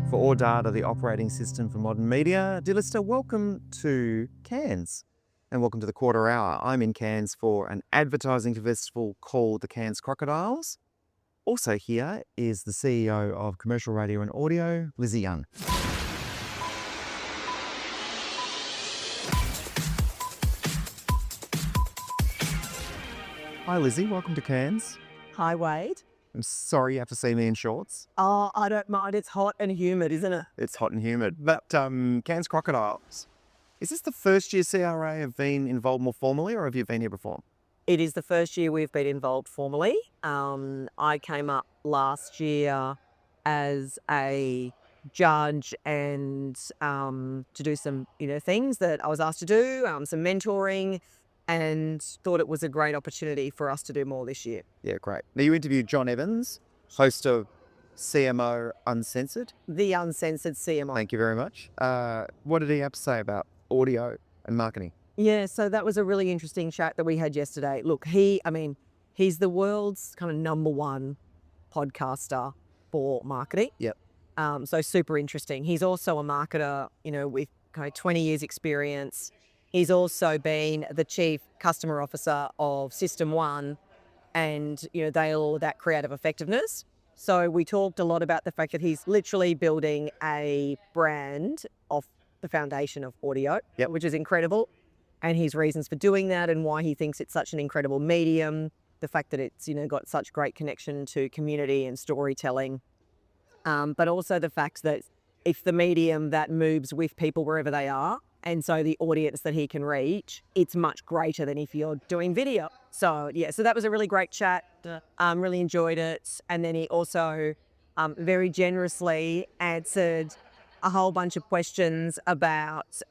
For all data, the operating system for modern media. Dear listener, welcome to Cairns and welcome to the Quarter Hour. I'm in Cairns for an advertising festival called the Cairns Crocodiles. Also here is the CEO of Commercial Radio and Audio, Lizzie Young. Hi Lizzie, welcome to Cairns. Hi, Wade. I'm sorry you have to see me in shorts. Oh, I don't mind. It's hot and humid, isn't it? It's hot and humid. But Cairns Crocodiles, is this the first year CRA have been involved more formally, or have you been here before? It is the first year we've been involved formally. I came up last year as a judge and to do some, things that I was asked to do, some mentoring, and thought it was a great opportunity for us to do more this year. Yeah, great. Now you interviewed Jon Evans, host of CMO Uncensored. The Uncensored CMO. Thank you very much. What did he have to say about audio and marketing? Yeah, so that was a really interesting chat that we had yesterday. Look, he's the world's kind of number one podcaster for marketing. Yep. So super interesting. He's also a marketer, with kind of 20 years experience. He's also been the chief customer officer of System 1 and, that creative effectiveness. So we talked a lot about the fact that he's literally building a brand off the foundation of audio, Yep. which is incredible. And his reasons for doing that and why he thinks it's such an incredible medium, the fact that it's, got such great connection to community and storytelling, but also the fact that it's the medium that moves with people wherever they are. And so the audience that he can reach, it's much greater than if you're doing video. So that was a really great chat. Really enjoyed it. And then he also very generously answered a whole bunch of questions about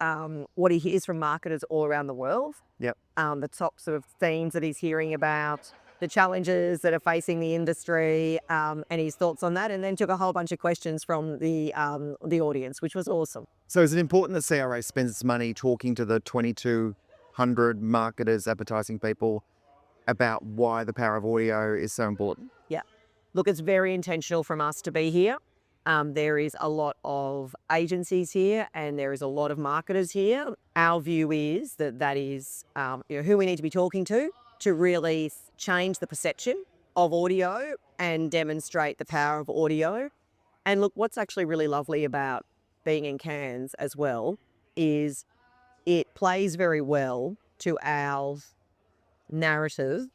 what he hears from marketers all around the world. Yep. The top sort of themes that he's hearing about, the challenges that are facing the industry, and his thoughts on that, and then took a whole bunch of questions from the audience, which was awesome. So is it important that CRA spends its money talking to the 2,200 marketers, advertising people about why the power of audio is so important? Yeah. Look, it's very intentional from us to be here. There is a lot of agencies here and there is a lot of marketers here. Our view is that is who we need to be talking to really change the perception of audio and demonstrate the power of audio. And look, what's actually really lovely about being in Cairns as well is it plays very well to our narrative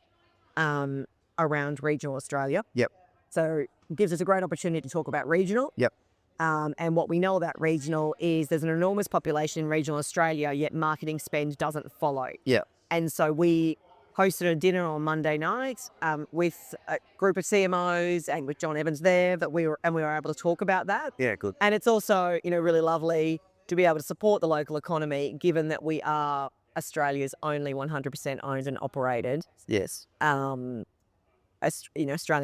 around regional Australia. Yep. So it gives us a great opportunity to talk about regional. Yep. And what we know about regional is there's an enormous population in regional Australia, yet marketing spend doesn't follow. Yeah. And so we hosted a dinner on Monday night with a group of CMOs and with Jon Evans there that we were able to talk about that. Yeah, good. And it's also, really lovely to be able to support the local economy, given that we are Australia's only 100% owned and operated. Yes. Australian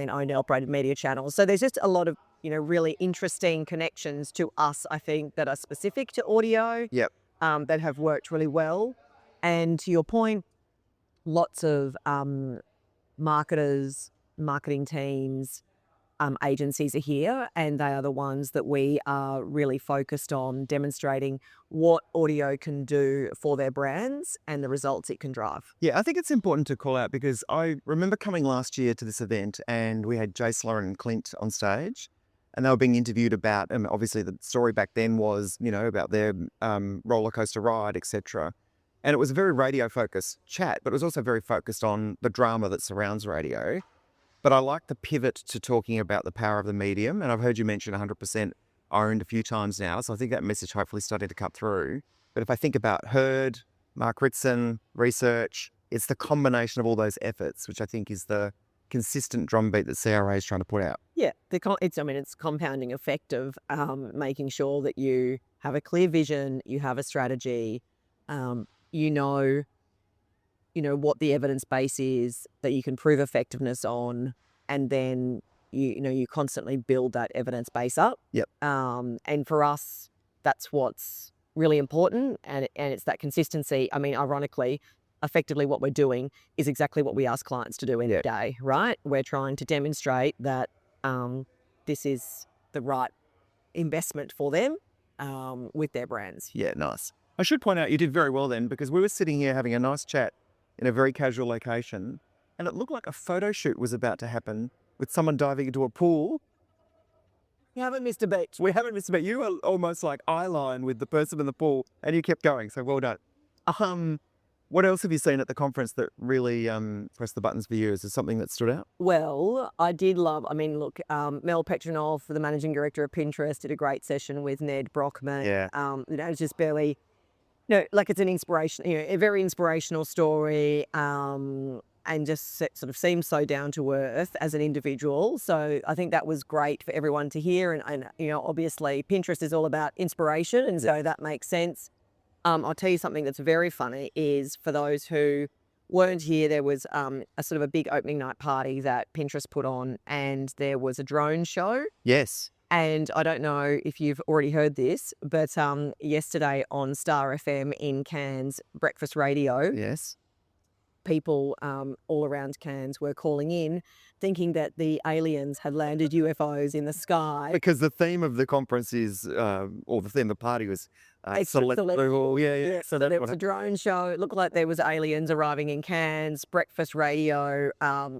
owned and operated media channels. So there's just a lot of, really interesting connections to us, I think, that are specific to audio. Yep. That have worked really well. And to your point, lots of marketers, marketing teams, agencies are here, and they are the ones that we are really focused on demonstrating what audio can do for their brands and the results it can drive. Yeah, I think it's important to call out because I remember coming last year to this event and we had Jace, Lauren and Clint on stage and they were being interviewed about, and obviously the story back then was, about their roller coaster ride, etc. And it was a very radio-focused chat, but it was also very focused on the drama that surrounds radio. But I like the pivot to talking about the power of the medium, and I've heard you mention 100% owned a few times now, so I think that message hopefully started to cut through. But if I think about Heard, Mark Ritson, research, it's the combination of all those efforts, which I think is the consistent drumbeat that CRA is trying to put out. Yeah, it's compounding effect of making sure that you have a clear vision, you have a strategy, you know what the evidence base is that you can prove effectiveness on, and then you constantly build that evidence base up. Yep. And for us, that's what's really important, and it's that consistency. I mean, ironically, effectively what we're doing is exactly what we ask clients to do every day, right? We're trying to demonstrate that this is the right investment for them with their brands. Yeah, nice. I should point out you did very well then, because we were sitting here having a nice chat in a very casual location, and it looked like a photo shoot was about to happen with someone diving into a pool. You haven't missed a beat. We haven't missed a beat. You were almost like eye line with the person in the pool, and you kept going. So well done. What else have you seen at the conference that really pressed the buttons for you? Is there something that stood out? Well, I did love, look, Mel Petronov, the managing director of Pinterest, did a great session with Ned Brockman. Yeah. It's just barely, like it's an inspiration, a very inspirational story, and just sort of seems so down to earth as an individual. So I think that was great for everyone to hear. And obviously Pinterest is all about inspiration, and so that makes sense. I'll tell you something that's very funny is, for those who weren't here, there was a sort of a big opening night party that Pinterest put on, and there was a drone show. Yes. And I don't know if you've already heard this, but yesterday on Star FM in Cairns Breakfast Radio, Yes. people all around Cairns were calling in thinking that the aliens had landed UFOs in the sky. Because the theme of the conference is, or the theme of the party was Celestial. Yeah. So there was a drone show. It looked like there was aliens arriving in Cairns, breakfast radio,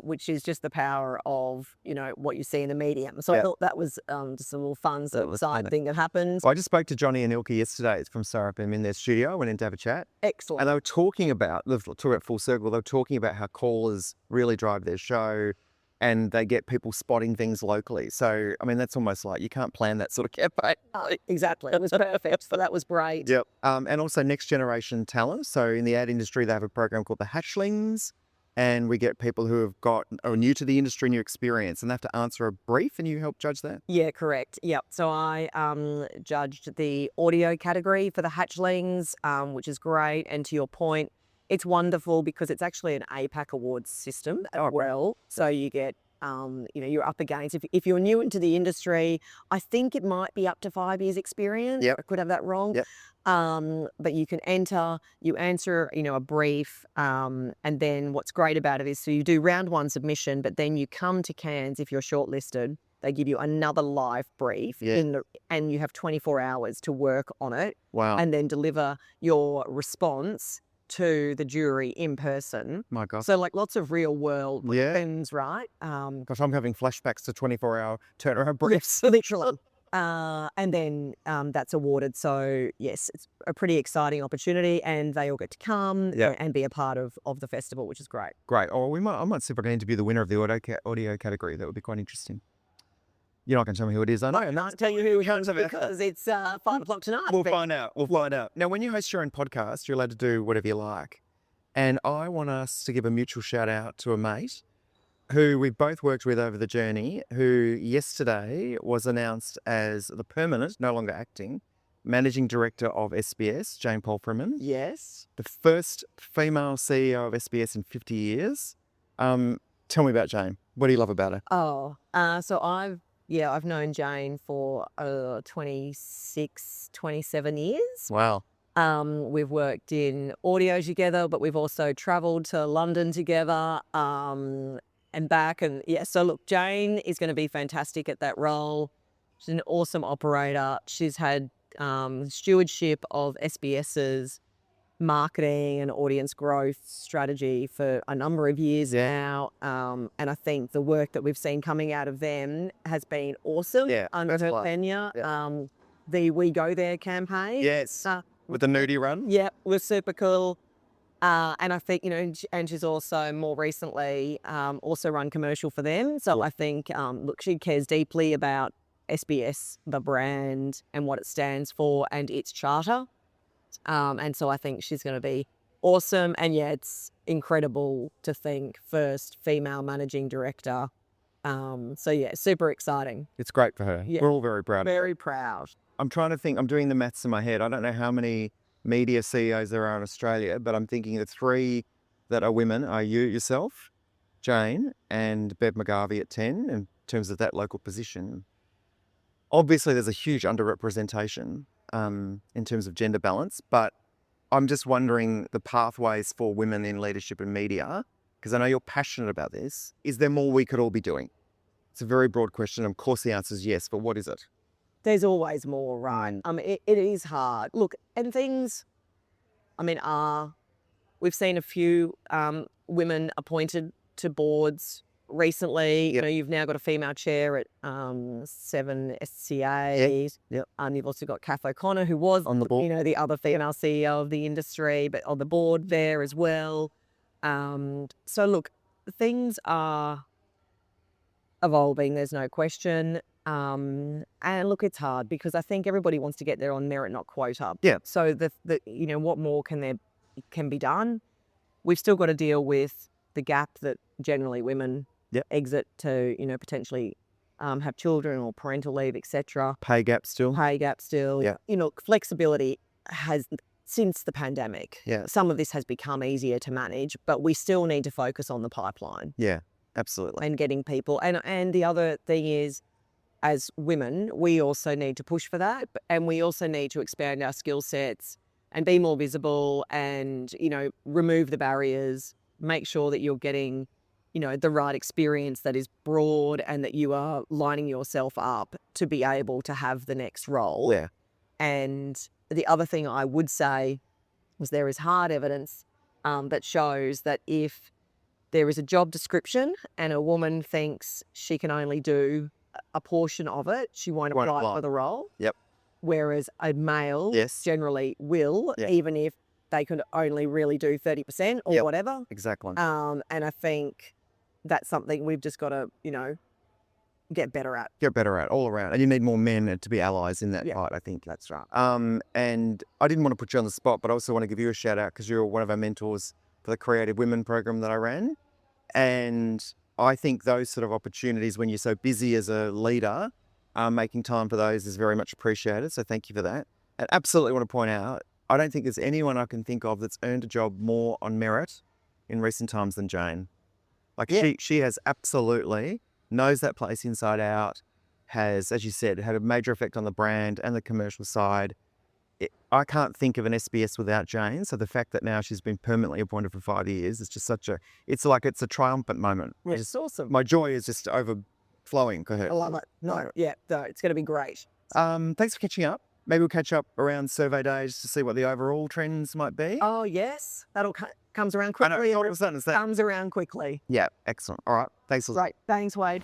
which is just the power of, what you see in the medium. So I thought that was just a little fun side thing that happened. Well, I just spoke to Johnny and Ilke yesterday. It's from Star FM in their studio. I went in to have a chat. Excellent. And they were talking about full circle. They were talking about how callers really drive their show, and they get people spotting things locally. So, that's almost like you can't plan that sort of campaign. Exactly. It was perfect. So that was great. Yep. And also next generation talent. So in the ad industry, they have a program called the Hatchlings, and we get people who are new to the industry, new experience, and they have to answer a brief, and you help judge that? Yeah, correct. Yep. So I judged the audio category for the Hatchlings, which is great. And to your point, it's wonderful because it's actually an APAC awards system as well. So you get, you're up against, if you're new into the industry, I think it might be up to 5 years experience. Yep. I could have that wrong. Yep. But you can answer, a brief. And then what's great about it is, so you do round one submission, but then you come to Cairns if you're shortlisted. They give you another live brief, and you have 24 hours to work on it. Wow. And then deliver your response to the jury in person. My God. So like lots of real world things, right? Gosh, I'm having flashbacks to 24-hour turnaround briefs. Yes, literally. And then that's awarded. So yes, it's a pretty exciting opportunity, and they all get to come and be a part of the festival, which is great. Great. Oh, I might see if I can interview the winner of the audio category. That would be quite interesting. You're not going to tell me who it is, I know. I'm not tell you who it is because it's 5 o'clock tonight. We'll find out. Now, when you host your own podcast, you're allowed to do whatever you like. And I want us to give a mutual shout out to a mate who we've both worked with over the journey, who yesterday was announced as the permanent, no longer acting, managing director of SBS, Jane Polfreman. Yes. The first female CEO of SBS in 50 years. Tell me about Jane. What do you love about her? So I've known Jane for 26, 27 years. Wow. We've worked in audio together, but we've also travelled to London together and back. And so look, Jane is going to be fantastic at that role. She's an awesome operator. She's had stewardship of SBS's marketing and audience growth strategy for a number of years now. And I think the work that we've seen coming out of them has been awesome under her tenure. The We Go There campaign. Yes. With the nudie run. Yeah, was super cool. And I think, and she's also more recently also run commercial for them. So I think, look, she cares deeply about SBS, the brand, and what it stands for and its charter. And so I think she's going to be awesome. And it's incredible to think first female managing director. Super exciting. It's great for her. Yeah. We're all very proud. Very proud. I'm trying to think, I'm doing the maths in my head. I don't know how many media CEOs there are in Australia, but I'm thinking the 3 that are women are you, yourself, Jane, and Bev McGarvey at 10 in terms of that local position. Obviously, there's a huge underrepresentation in terms of gender balance, but I'm just wondering the pathways for women in leadership and media, because I know you're passionate about this. Is there more we could all be doing? It's a very broad question. Of course, the answer is yes, but what is it? There's always more, right? It is hard. Look, and things, I mean, we've seen a few women appointed to boards recently. You know, you've now got a female chair at 7 SCAs. You've also got Kath O'Connor, who was on the board, you know, the other female CEO of the industry, but on the board there as well. So look, things are evolving. There's no question. And look, it's hard because I think everybody wants to get there on merit, not quota. Yeah. So the you know, what more can be done? We've still got to deal with the gap that generally women exit to, you know, potentially have children or parental leave, etc. Pay gap still. Yeah. You know, flexibility has, since the pandemic, some of this has become easier to manage, but we still need to focus on the pipeline. Yeah, absolutely. And getting people. And the other thing is, as women, we also need to push for that, and we also need to expand our skill sets and be more visible and, you know, remove the barriers, make sure that you're getting, you know, the right experience that is broad and that you are lining yourself up to be able to have the next role. Yeah. And the other thing I would say was there is hard evidence that shows that if there is a job description and a woman thinks she can only do a portion of it, she won't apply for the role. Yep. Whereas a male generally will, even if they can only really do 30% or whatever. Exactly. And I think that's something we've just got to, you know, get better at. Get better at all around. And you need more men to be allies in that fight, I think. That's right. And I didn't want to put you on the spot, but I also want to give you a shout out because you're one of our mentors for the Creative Women program that I ran. And I think those sort of opportunities when you're so busy as a leader, making time for those is very much appreciated. So thank you for that. And absolutely want to point out, I don't think there's anyone I can think of that's earned a job more on merit in recent times than Jane. Like she has absolutely knows that place inside out, has, as you said, had a major effect on the brand and the commercial side. I can't think of an SBS without Jane. So the fact that now she's been permanently appointed for 5 years is just it's a triumphant moment. It's awesome. My joy is just overflowing. Go ahead. I love it. No, it's going to be great. Thanks for catching up. Maybe we'll catch up around survey days to see what the overall trends might be. Oh, yes. That'll comes around quickly. I know, all of a sudden it's that. Comes around quickly. Yeah, excellent. All right. Thanks, Liz. Right. Thanks, Wade.